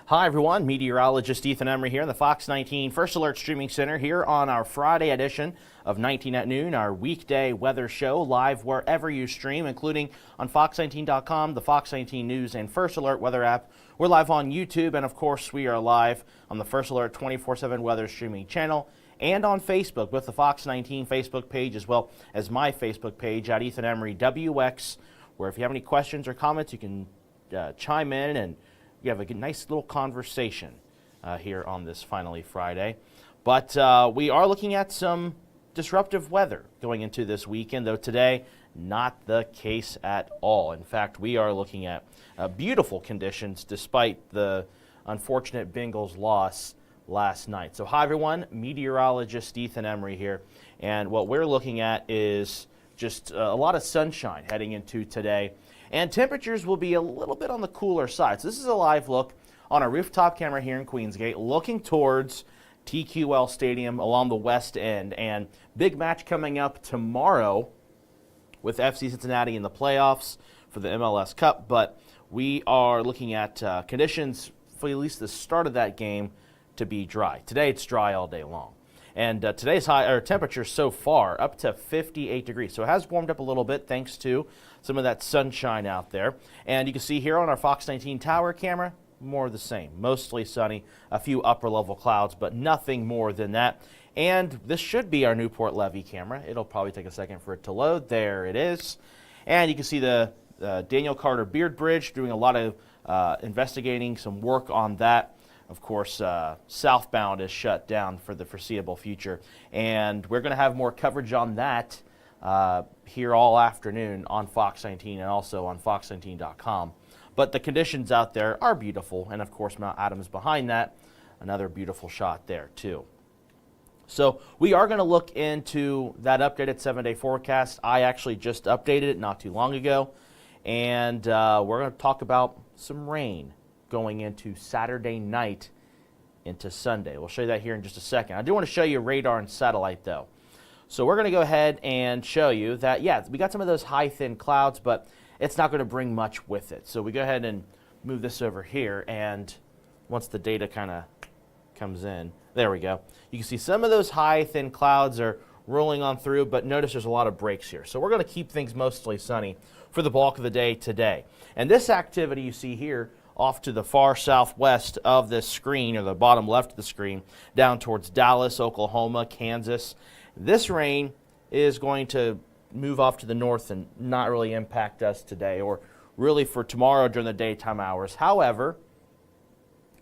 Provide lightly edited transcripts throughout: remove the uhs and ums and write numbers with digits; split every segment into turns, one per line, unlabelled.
Hi everyone, meteorologist Ethan Emery here in the Fox 19 First Alert Streaming Center here on our Friday edition of 19 at Noon, our weekday weather show live wherever you stream, including on fox19.com, the Fox 19 News and First Alert weather app. We're live on YouTube, and of course we are live on the First Alert 24/7 weather streaming channel and on Facebook with the Fox 19 Facebook page, as well as my Facebook page at Ethan Emery WX, where if you have any questions or comments, you can chime in and you have a nice little conversation here on this finally Friday. But we are looking at some disruptive weather going into this weekend, though today not the case at all. In fact, we are looking at beautiful conditions despite the unfortunate Bengals loss last night. So hi everyone, meteorologist Ethan Emery here, and what we're looking at is just a lot of sunshine heading into today. And temperatures will be a little bit on the cooler side. So this is a live look on a rooftop camera here in Queensgate, looking towards TQL Stadium along the west end. And big match coming up tomorrow with FC Cincinnati in the playoffs for the MLS Cup. But we are looking at conditions for at least the start of that game to be dry. Today it's dry all day long. And today's temperature so far up to 58 degrees. So it has warmed up a little bit thanks to some of that sunshine out there. And you can see here on our Fox 19 tower camera, more of the same. Mostly sunny, a few upper level clouds, but nothing more than that. And this should be our Newport Levee camera. It'll probably take a second for it to load. There it is. And you can see the Daniel Carter Beard Bridge, doing a lot of investigating, some work on that. Of course, southbound is shut down for the foreseeable future, and we're going to have more coverage on that here all afternoon on Fox 19 and also on fox19.com. But the conditions out there are beautiful, and of course Mount Adams behind that, another beautiful shot there too. So we are going to look into that updated 7-day forecast. I actually just updated it not too long ago, and we're going to talk about some rain going into Saturday night into Sunday. We'll show you that here in just a second. I do want to show you radar and satellite though. So we're going to go ahead and show you that, yeah, we got some of those high thin clouds, but it's not going to bring much with it. So we go ahead and move this over here, and once the data kind of comes in, there we go. You can see some of those high thin clouds are rolling on through, but notice there's a lot of breaks here. So we're going to keep things mostly sunny for the bulk of the day today. And this activity you see here off to the far southwest of this screen, or the bottom left of the screen, down towards Dallas, Oklahoma, Kansas. This rain is going to move off to the north and not really impact us today, or really for tomorrow during the daytime hours. However,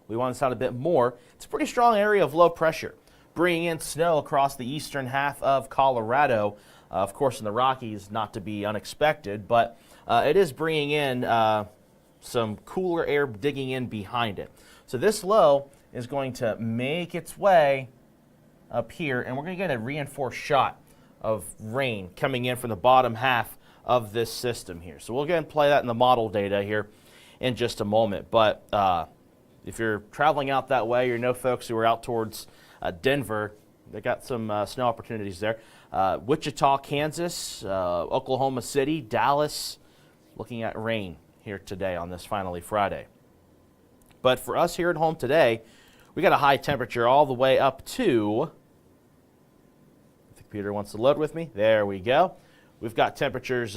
we want to sound a bit more. It's a pretty strong area of low pressure, bringing in snow across the eastern half of Colorado. Of course, in the Rockies, not to be unexpected, but it is bringing in some cooler air digging in behind it. So this low is going to make its way up here, and we're going to get a reinforced shot of rain coming in from the bottom half of this system here. So we'll go ahead and play that in the model data here in just a moment. But if you're traveling out that way, you know folks who are out towards Denver, they got some snow opportunities there. Wichita, Kansas, Oklahoma City, Dallas, looking at rain here today on this finally Friday. But for us here at home today, we got a high temperature all the way up to, if the computer wants to load with me, there we go. We've got temperatures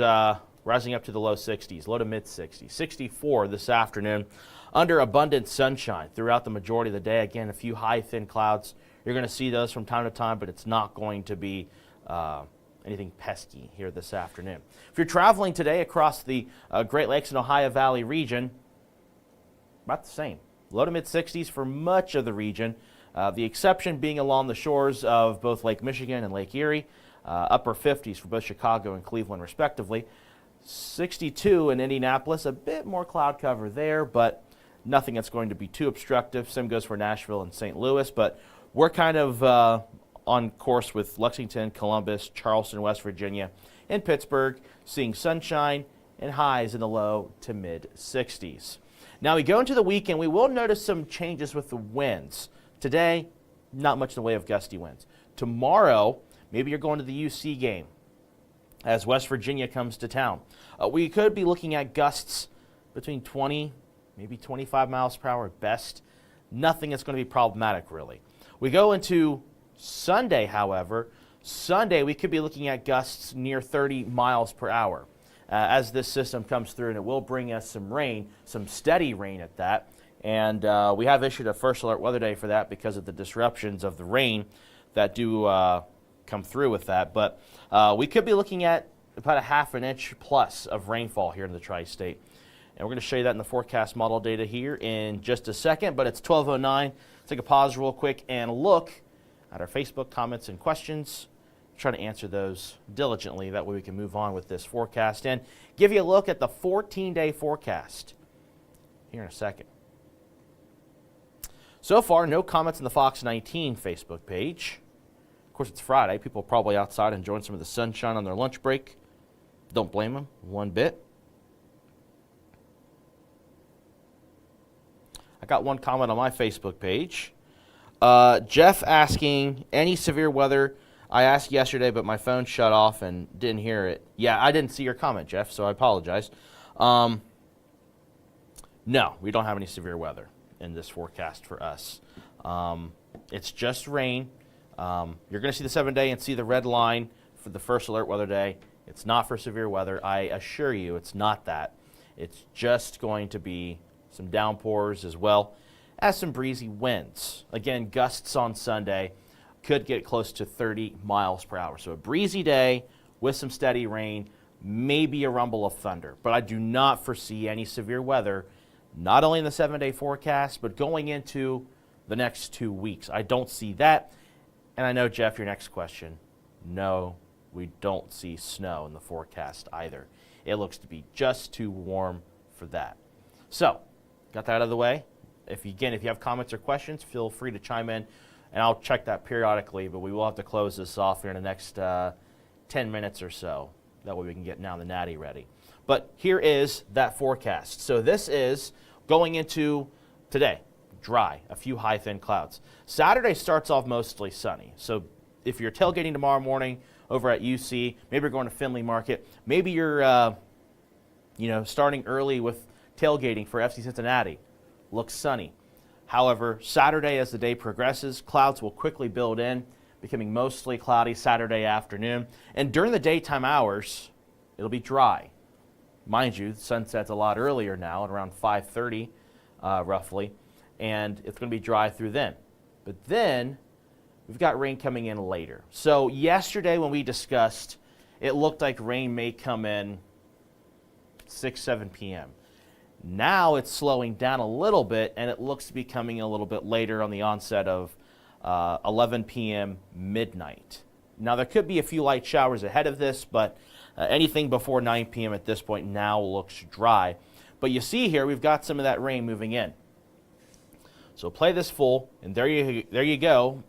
rising up to the low 60s, low to mid 60s, 64 this afternoon, under abundant sunshine throughout the majority of the day. Again, a few high thin clouds. You're going to see those from time to time, but it's not going to be anything pesky here this afternoon. If you're traveling today across the Great Lakes and Ohio Valley region, about the same. Low to mid 60s for much of the region. The exception being along the shores of both Lake Michigan and Lake Erie. Upper 50s for both Chicago and Cleveland respectively. 62 in Indianapolis, a bit more cloud cover there, but nothing that's going to be too obstructive. Same goes for Nashville and St. Louis, but we're kind of on course with Lexington, Columbus, Charleston, West Virginia, and Pittsburgh, seeing sunshine and highs in the low to mid 60s. Now we go into the weekend, we will notice some changes with the winds. Today, not much in the way of gusty winds. Tomorrow, maybe you're going to the UC game as West Virginia comes to town. We could be looking at gusts between 20, maybe 25 miles per hour at best nothing that's going to be problematic really. We go into Sunday, however. Sunday, we could be looking at gusts near 30 miles per hour as this system comes through, and it will bring us some rain, some steady rain at that. And we have issued a first alert weather day for that because of the disruptions of the rain that do come through with that. But we could be looking at about a half an inch plus of rainfall here in the tri-state. And we're going to show you that in the forecast model data here in just a second, but it's 12:09. Let's take a pause real quick and look at our Facebook comments and questions. Try to answer those diligently. That way we can move on with this forecast and give you a look at the 14-day forecast here in a second. So far, no comments on the Fox 19 Facebook page. Of course, it's Friday. People are probably outside enjoying some of the sunshine on their lunch break. Don't blame them one bit. I got one comment on my Facebook page. Jeff asking, any severe weather? I asked yesterday, but my phone shut off and didn't hear it. Yeah, I didn't see your comment, Jeff, so I apologize. No, we don't have any severe weather in this forecast for us. It's just rain. You're going to see the 7-day and see the red line for the first alert weather day. It's not for severe weather. I assure you it's not that. It's just going to be some downpours as well as some breezy winds. Again, gusts on Sunday could get close to 30 miles per hour. So a breezy day with some steady rain, maybe a rumble of thunder. But I do not foresee any severe weather, not only in the 7-day forecast, but going into the next 2 weeks. I don't see that. And I know, Jeff, your next question, no, we don't see snow in the forecast either. It looks to be just too warm for that. So, got that out of the way. If you have comments or questions, feel free to chime in. And I'll check that periodically, but we will have to close this off here in the next 10 minutes or so. That way we can get now the natty ready. But here is that forecast. So this is going into today, dry, a few high thin clouds. Saturday starts off mostly sunny. So if you're tailgating tomorrow morning over at UC, maybe you're going to Findlay Market, maybe you're starting early with tailgating for FC Cincinnati. Looks sunny. However, Saturday as the day progresses, clouds will quickly build in, becoming mostly cloudy Saturday afternoon. And during the daytime hours, it'll be dry. Mind you, the sun sets a lot earlier now at around 5:30 roughly, and it's going to be dry through then. But then we've got rain coming in later. So yesterday when we discussed, it looked like rain may come in 6, 7 p.m. Now it's slowing down a little bit, and it looks to be coming a little bit later on the onset of 11 p.m. midnight. Now, there could be a few light showers ahead of this, but anything before 9 p.m. at this point now looks dry. But you see here, we've got some of that rain moving in. So play this full, and there you go.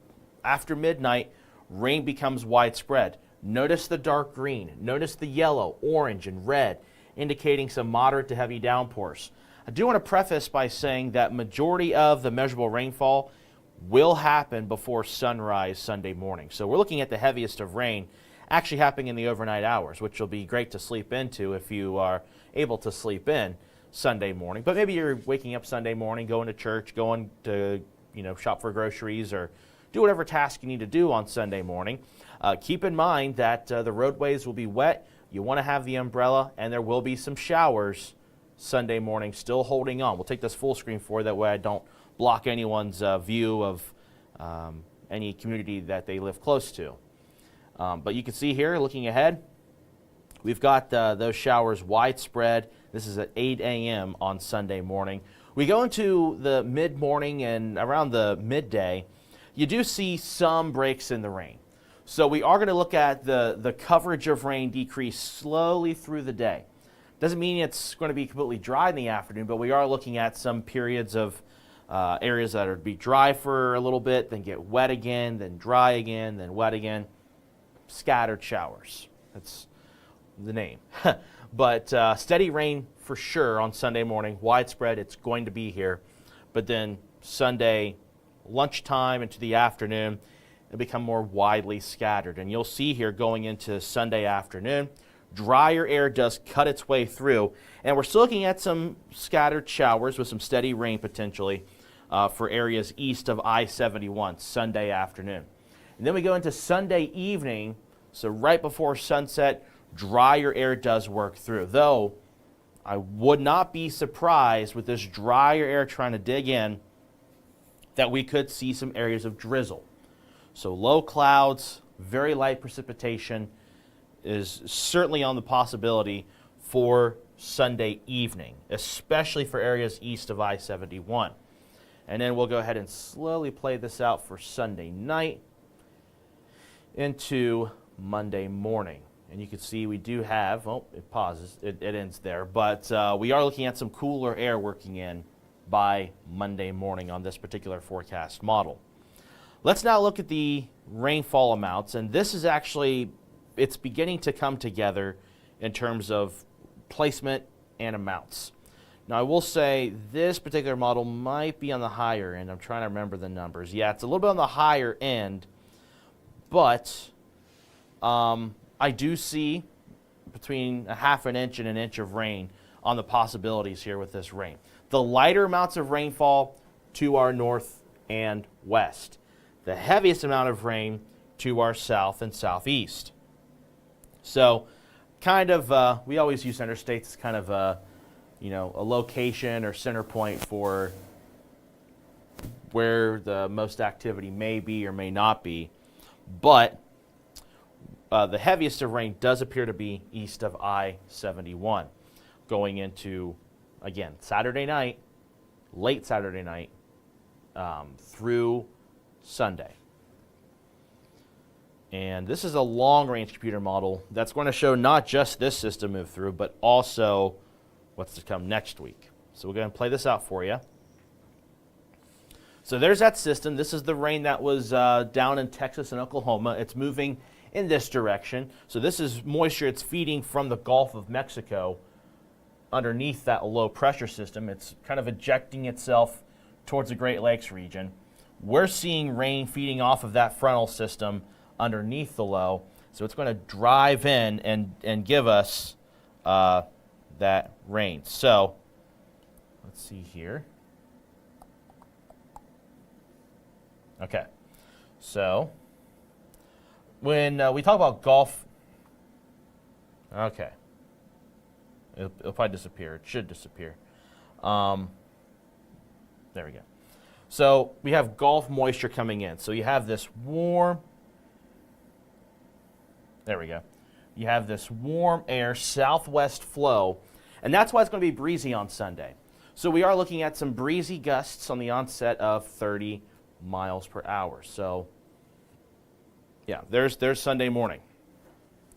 After midnight, rain becomes widespread. Notice the dark green. Notice the yellow, orange, and red, indicating some moderate to heavy downpours. I do want to preface by saying that majority of the measurable rainfall will happen before sunrise Sunday morning. So we're looking at the heaviest of rain actually happening in the overnight hours, which will be great to sleep into if you are able to sleep in Sunday morning. But maybe you're waking up Sunday morning, going to church, going to shop for groceries, or do whatever task you need to do on Sunday morning. Keep in mind that the roadways will be wet. You want to have the umbrella, and there will be some showers Sunday morning, still holding on. We'll take this full screen for you, that way I don't block anyone's view of any community that they live close to. But you can see here, looking ahead, we've got those showers widespread. This is at 8 a.m. on Sunday morning. We go into the mid-morning and around the midday, you do see some breaks in the rain. So we are going to look at the coverage of rain decrease slowly through the day. Doesn't mean it's going to be completely dry in the afternoon, but we are looking at some periods of areas that are be dry for a little bit, then get wet again, then dry again, then wet again. Scattered showers. That's the name. But steady rain for sure on Sunday morning. Widespread, it's going to be here. But then Sunday lunchtime into the afternoon, it'll become more widely scattered. And you'll see here going into Sunday afternoon, drier air does cut its way through. And we're still looking at some scattered showers with some steady rain potentially for areas east of I-71 Sunday afternoon. And then we go into Sunday evening, so right before sunset, drier air does work through. Though I would not be surprised with this drier air trying to dig in that we could see some areas of drizzle. So low clouds, very light precipitation is certainly on the possibility for Sunday evening, especially for areas east of I-71. And then we'll go ahead and slowly play this out for Sunday night into Monday morning. And you can see we do have, oh, it pauses, it ends there, but we are looking at some cooler air working in by Monday morning on this particular forecast model. Let's now look at the rainfall amounts, and this is actually, it's beginning to come together in terms of placement and amounts. Now I will say this particular model might be on the higher end. I'm trying to remember the numbers. Yeah, it's a little bit on the higher end, but I do see between a half an inch and an inch of rain on the possibilities here with this rain. The lighter amounts of rainfall to our north and west. The heaviest amount of rain to our south and southeast. So kind of, we always use interstates as kind of a, a location or center point for where the most activity may be or may not be. But the heaviest of rain does appear to be east of I-71 going into, again, Saturday night, late Saturday night, through Sunday. And this is a long-range computer model that's going to show not just this system move through, but also what's to come next week. So we're going to play this out for you. So there's that system. This is the rain that was down in Texas and Oklahoma. It's moving in this direction. So this is moisture. It's feeding from the Gulf of Mexico underneath that low pressure system. It's kind of ejecting itself towards the Great Lakes region. We're seeing rain feeding off of that frontal system underneath the low. So it's going to drive in and give us that rain. So let's see here. Okay. So when we talk about Gulf, okay. It'll probably disappear. It should disappear. There we go. So we have Gulf moisture coming in. So you have this warm, there we go. You have this warm air southwest flow, and that's why it's going to be breezy on Sunday. So we are looking at some breezy gusts on the onset of 30 miles per hour. So yeah, there's Sunday morning.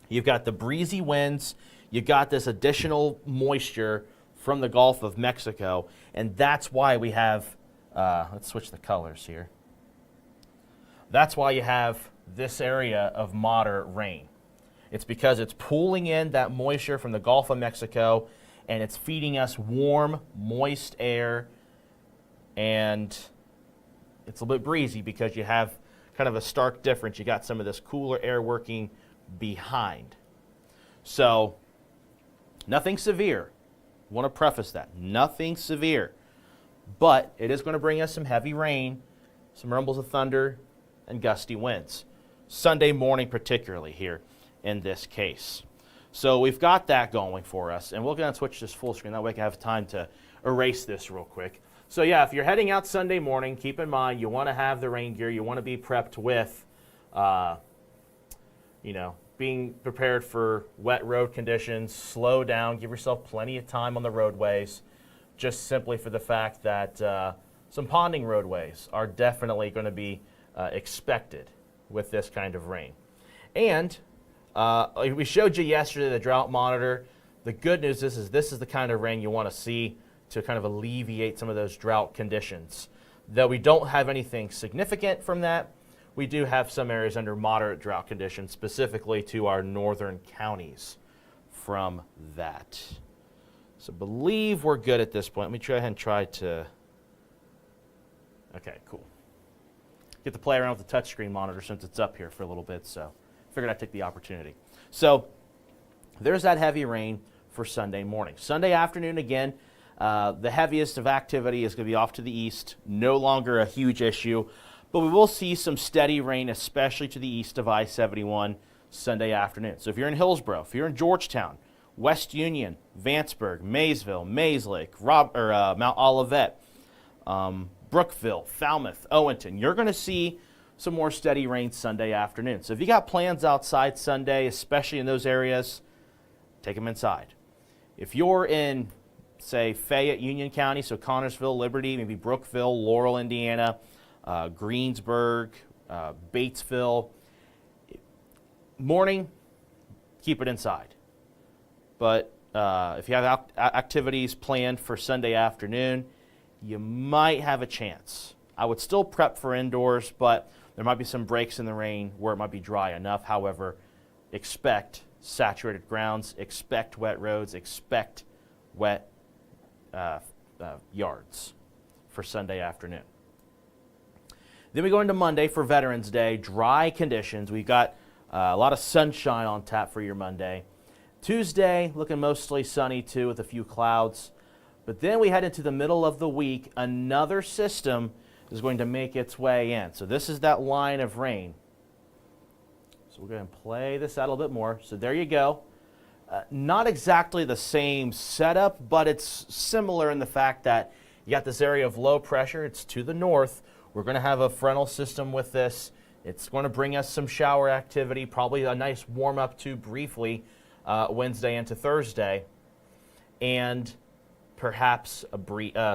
You've got the breezy winds. You've got this additional moisture from the Gulf of Mexico, and that's why we have, let's switch the colors here. That's why you have this area of moderate rain. It's because it's pulling in that moisture from the Gulf of Mexico, and it's feeding us warm, moist air, and it's a little bit breezy because you have kind of a stark difference. You got some of this cooler air working behind. So nothing severe. I want to preface that. Nothing severe. But it is going to bring us some heavy rain, some rumbles of thunder, and gusty winds. Sunday morning particularly here in this case. So we've got that going for us. And we're going to switch this full screen. That way I can have time to erase this real quick. So yeah, if you're heading out Sunday morning, keep in mind you want to have the rain gear. You want to be prepped with, being prepared for wet road conditions. Slow down. Give yourself plenty of time on the roadways, just simply for the fact that some ponding roadways are definitely going to be expected with this kind of rain. And we showed you yesterday the drought monitor. The good news is this is the kind of rain you want to see to kind of alleviate some of those drought conditions. Though we don't have anything significant from that, we do have some areas under moderate drought conditions, specifically to our northern counties from that. So I believe we're good at this point. Let me try ahead and try to, okay, cool. Get to play around with the touchscreen monitor since it's up here for a little bit, so figured I'd take the opportunity. So there's that heavy rain for Sunday morning. Sunday afternoon again, The heaviest of activity is going to be off to the east, no longer a huge issue, but we will see some steady rain, especially to the east of I-71 Sunday afternoon. So if you're in Hillsborough, if you're in Georgetown, West Union, Vanceburg, Maysville, Maeslake, Mount Olivet, Brookville, Falmouth, Owenton, you're going to see some more steady rain Sunday afternoon. So if you got plans outside Sunday, especially in those areas, take them inside. If you're in, say, Fayette, Union County, so Connorsville, Liberty, maybe Brookville, Laurel, Indiana, Greensburg, Batesville, morning, keep it inside. But if you have activities planned for Sunday afternoon, you might have a chance. I would still prep for indoors, but there might be some breaks in the rain where it might be dry enough. However, expect saturated grounds, expect wet roads, expect wet yards for Sunday afternoon. Then we go into Monday for Veterans Day. Dry conditions. We've got a lot of sunshine on tap for your Monday. Tuesday, looking mostly sunny too with a few clouds. But then we head into the middle of the week. Another system is going to make its way in. So this is that line of rain. So we're going to play this out a little bit more. So there you go. Not exactly the same setup, but it's similar in the fact that you got this area of low pressure. It's to the north. We're going to have a frontal system with this. It's going to bring us some shower activity, probably a nice warm up too briefly Wednesday into Thursday, and perhaps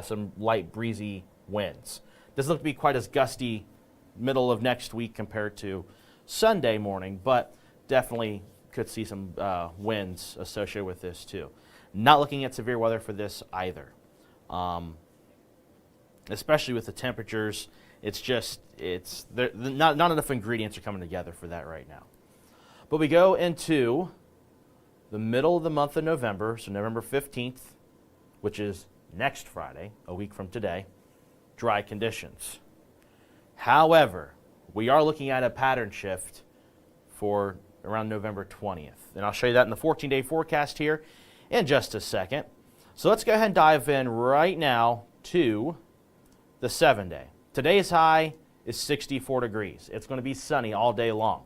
some light breezy winds. Doesn't look to be quite as gusty middle of next week compared to Sunday morning, but definitely could see some winds associated with this too. Not looking at severe weather for this either. Especially with the temperatures, not enough ingredients are coming together for that right now. But we go into the middle of the month of November, so November 15th, which is next Friday, a week from today, dry conditions. However, we are looking at a pattern shift for around November 20th. And I'll show you that in the 14-day forecast here in just a second. So let's go ahead and dive in right now to the 7-day. Today's high is 64 degrees. It's going to be sunny all day long.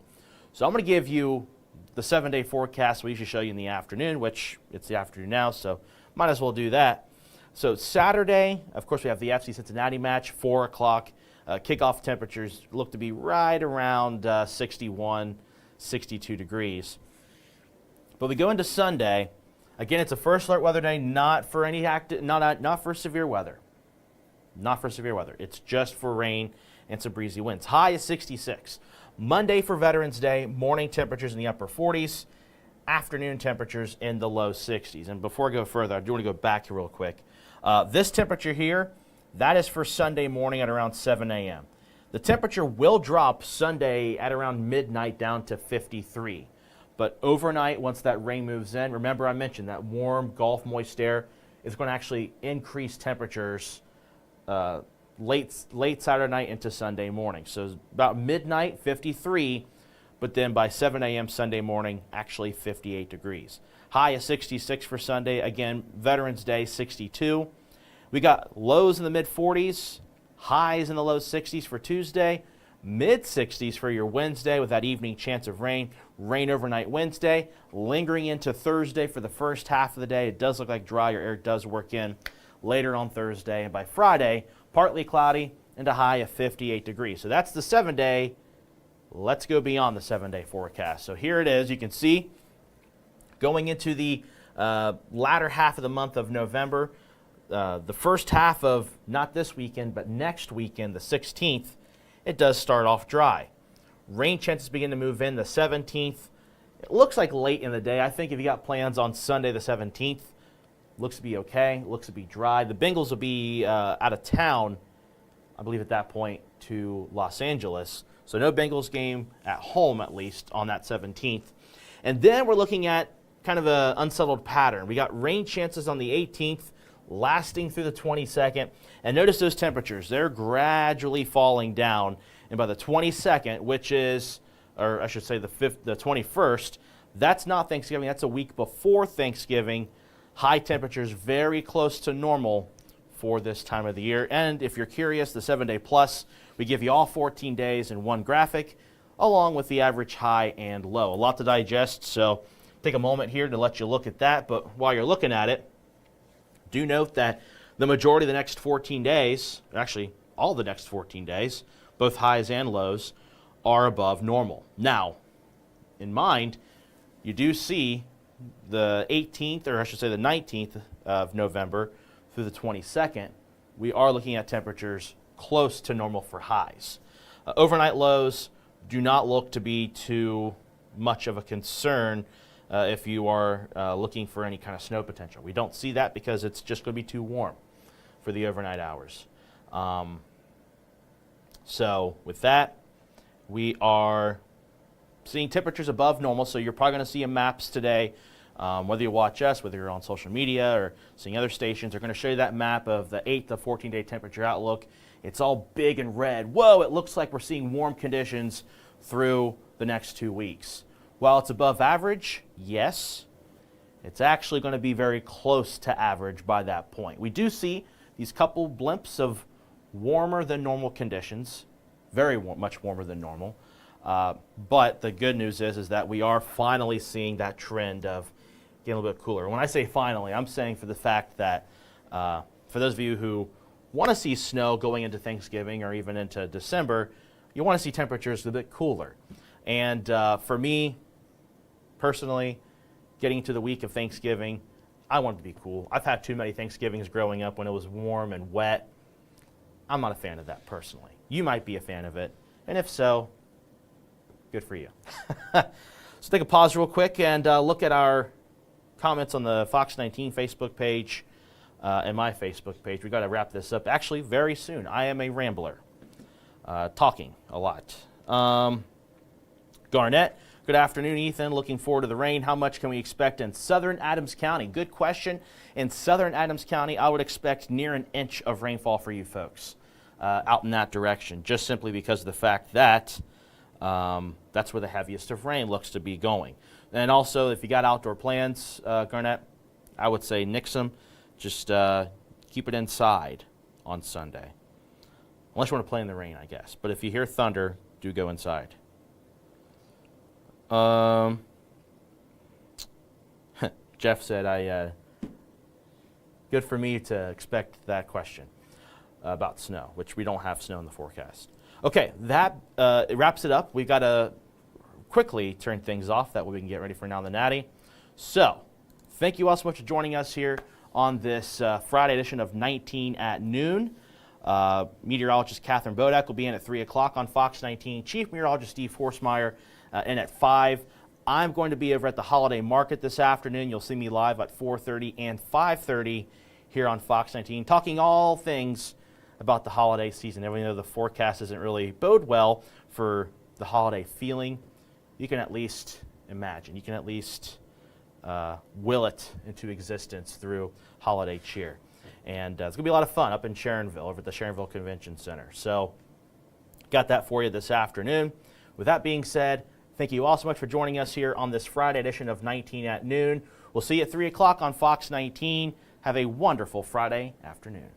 So I'm going to give you the 7-day forecast we usually show you in the afternoon, which it's the afternoon now, so might as well do that. So Saturday, of course, we have the FC Cincinnati match, 4 o'clock. Kickoff temperatures look to be right around 61, 62 degrees. But we go into Sunday. Again, it's a first alert weather day, not for severe weather. Not for severe weather. It's just for rain and some breezy winds. High is 66. Monday for Veterans Day, morning temperatures in the upper 40s, afternoon temperatures in the low 60s. And before I go further, I do want to go back here real quick. This temperature here, that is for Sunday morning at around 7 a.m. The temperature will drop Sunday at around midnight down to 53. But overnight, once that rain moves in, remember I mentioned that warm Gulf moist air is going to actually increase temperatures late Saturday night into Sunday morning. So about midnight, 53, but then by 7 a.m. Sunday morning, actually 58 degrees. High is 66 for Sunday. Again, Veterans Day, 62. We got lows in the mid-40s, highs in the low 60s for Tuesday, mid-60s for your Wednesday with that evening chance of rain. Rain overnight Wednesday, lingering into Thursday for the first half of the day. It does look like drier air does work in later on Thursday. And by Friday, partly cloudy and a high of 58 degrees. So that's the 7-day. Let's go beyond the 7-day forecast. So here it is. You can see going into the latter half of the month of November, the first half of not this weekend, but next weekend, the 16th, it does start off dry. Rain chances begin to move in the 17th. It looks like late in the day. I think if you got plans on Sunday the 17th, looks to be okay, looks to be dry. The Bengals will be out of town, I believe at that point, to Los Angeles. So no Bengals game at home, at least, on that 17th. And then we're looking at kind of an unsettled pattern. We got rain chances on the 18th, lasting through the 22nd. And notice those temperatures. They're gradually falling down. And by the 22nd, which is, or I should say the 21st, that's not Thanksgiving. That's a week before Thanksgiving. high temperatures very close to normal for this time of the year. And if you're curious, the 7-day plus, we give you all 14 days in one graphic, along with the average high and low. A lot to digest, so take a moment here to let you look at that. But while you're looking at it, do note that the majority of the next 14 days, actually all the next 14 days, both highs and lows, are above normal. Now, in mind, you do see the 18th, or I should say the 19th of November through the 22nd, we are looking at temperatures close to normal for highs. Overnight lows do not look to be too much of a concern if you are looking for any kind of snow potential. We don't see that because it's just going to be too warm for the overnight hours. So with that, we are seeing temperatures above normal, so you're probably going to see in maps today, whether you watch us, whether you're on social media or seeing other stations, they're going to show you that map of the 8 to 14-day temperature outlook. It's all big and red. Whoa, it looks like we're seeing warm conditions through the next 2 weeks. While it's above average, yes, it's actually going to be very close to average by that point. We do see these couple blimps of warmer than normal conditions, very warm, much warmer than normal. But the good news is that we are finally seeing that trend of getting a little bit cooler. When I say finally, I'm saying for the fact that for those of you who want to see snow going into Thanksgiving or even into December, you want to see temperatures a bit cooler. And for me, personally, getting into the week of Thanksgiving, I want it to be cool. I've had too many Thanksgivings growing up when it was warm and wet. I'm not a fan of that personally. You might be a fan of it, and if so, good for you. So take a pause real quick and look at our comments on the Fox 19 Facebook page and my Facebook page. We've got to wrap this up actually very soon. I am a rambler, talking a lot. Garnett, good afternoon, Ethan. Looking forward to the rain. How much can we expect in southern Adams County? Good question. In southern Adams County, I would expect near an inch of rainfall for you folks out in that direction, just simply because of the fact that that's where the heaviest of rain looks to be going. And also, if you got outdoor plans, Garnett, I would say nix them. Just keep it inside on Sunday. Unless you want to play in the rain, I guess. But if you hear thunder, do go inside. Jeff said, good for me to expect that question about snow, which we don't have snow in the forecast. Okay, that wraps it up. We've got to quickly turn things off. That way we can get ready for Now the Natty. So, thank you all so much for joining us here on this Friday edition of 19 at Noon. Meteorologist Catherine Bodak will be in at 3 o'clock on Fox 19. Chief Meteorologist Steve Horsemeyer in at 5. I'm going to be over at the Holiday Market this afternoon. You'll see me live at 4:30 and 5:30 here on Fox 19, talking all things about the holiday season. Even though the forecast doesn't really bode well for the holiday feeling, you can at least imagine. You can at least will it into existence through holiday cheer. And it's going to be a lot of fun up in Sharonville, over at the Sharonville Convention Center. So got that for you this afternoon. With that being said, thank you all so much for joining us here on this Friday edition of 19 at Noon. We'll see you at 3 o'clock on Fox 19. Have a wonderful Friday afternoon.